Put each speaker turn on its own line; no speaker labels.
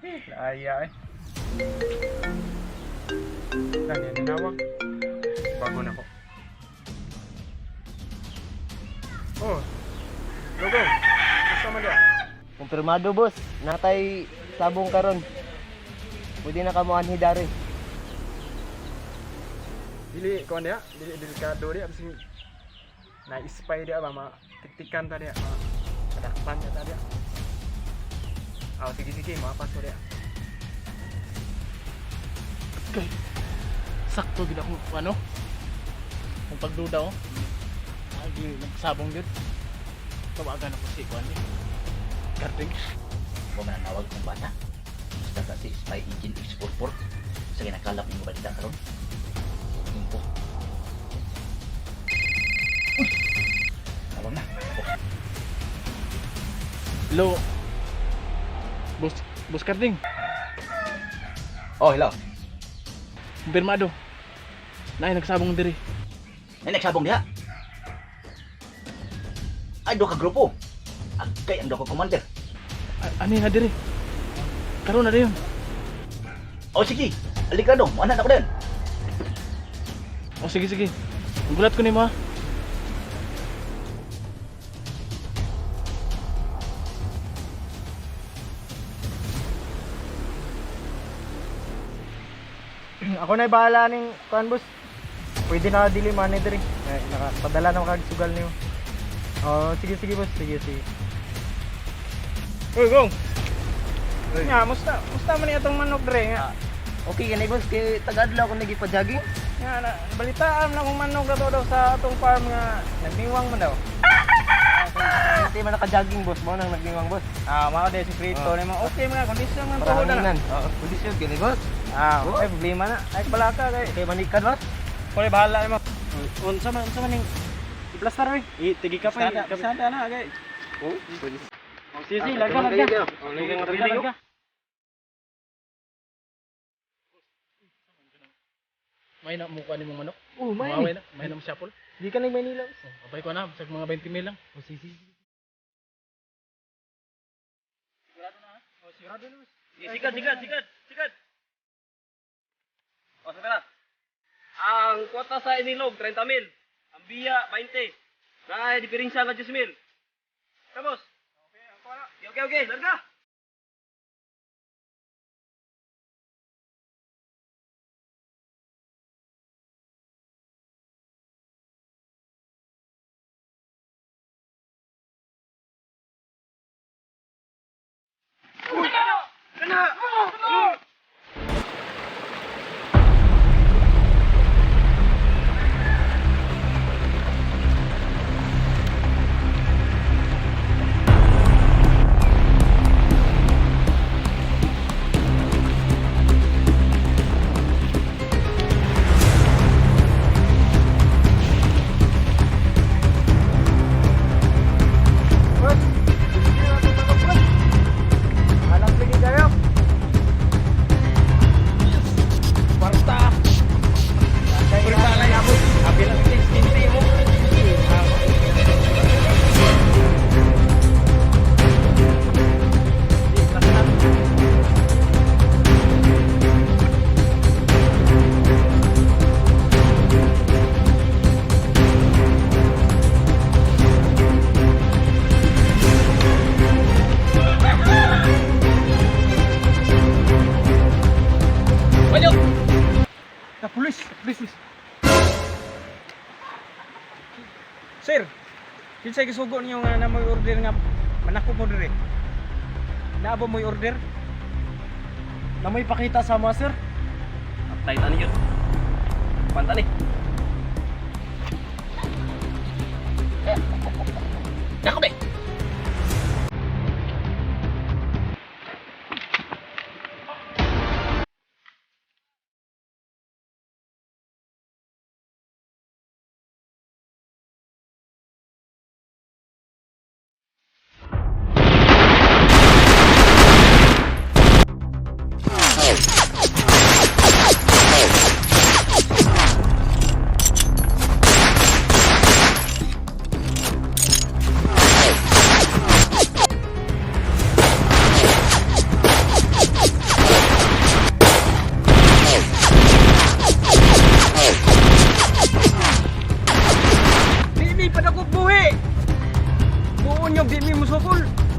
Laya eh. Saan yan? Tinawag? Bago na ko. Oh. Logo. Kasama dia.
Kumpirmado boss, natay sabong karon. Pwede na kamuan hidari.
Dili kuan dia, dili delikado dia kasi na-spy dia ba tiktikan tadi ya. Kadakpan dia tadi. Sige, mapas ko dia.
Okay. Sakto gid ako ano? Kung pagduda ko. Agi nagsabong gyud. Tawagan ako si Kuan. Garding.
Kung mananawag kong bata, basta kasi spy engine X44 sa ginakalap ng balita karon. Info. Uy! Tawag na.
Hello. Boss Garding.
Oh, hello.
Kumpirmado. Nay nagsabong diri.
Ay, nagsabong diha. Ay, do ka grupo. Agkay ang do ka commander.
Ani na diri. Karon na dayon.
Oh, sige. Alik ka dong. Anak ako din.
Oh sige. Gulat ko nimo ha.
Ako na bahala ning kuan boss. Pwede na dili man diri. Nakapadala na kag sugal niyo. Oh, sige boss, sige.
Uy, gong. Nga, musta man itong manok dre nga.
Okay gani boss, kay tagadlaw ko nagipajaging.
Nga na balitaan na kung manok daw sa atong farm nga nagniwang man daw.
Hindi man nakajaging boss, mo nang nagniwang boss.
Mao de sekreto ni mga okay mga kondisyon man tuod na.
Parahanginan. Kondisyon gani boss.
Ay problema na. Ay balaka kay.
Okay manikan boss.
Kole bahala mo. Unsa man ning i-plaster oy. Tigi ka pa. Kasada na kay. Oh, sige, larga. Oh, larga.
May na mukha ni mong manok.
Oh, may.
May na mo sapol.
Di ka nang Manila.
Oh, abay ko na, sa mga 20 mil lang.
Oh, sige.
Sigurado na.
Sikat. O, saka na. Ang kwota sa inilog, 30 mil. Ang biya, 20. Kaya diferensya na 10 mil. Tapos? Okay, larga.
Alam lagi kayo.
Pulis. Sir, kinsay gisugo niyo nga na may order nga manako mo dire? Naabo mo'y order?
Na may pakita sa mga sir.
Tayo tani yun. Pantani.
Dako be.
Unyog di mi musukol.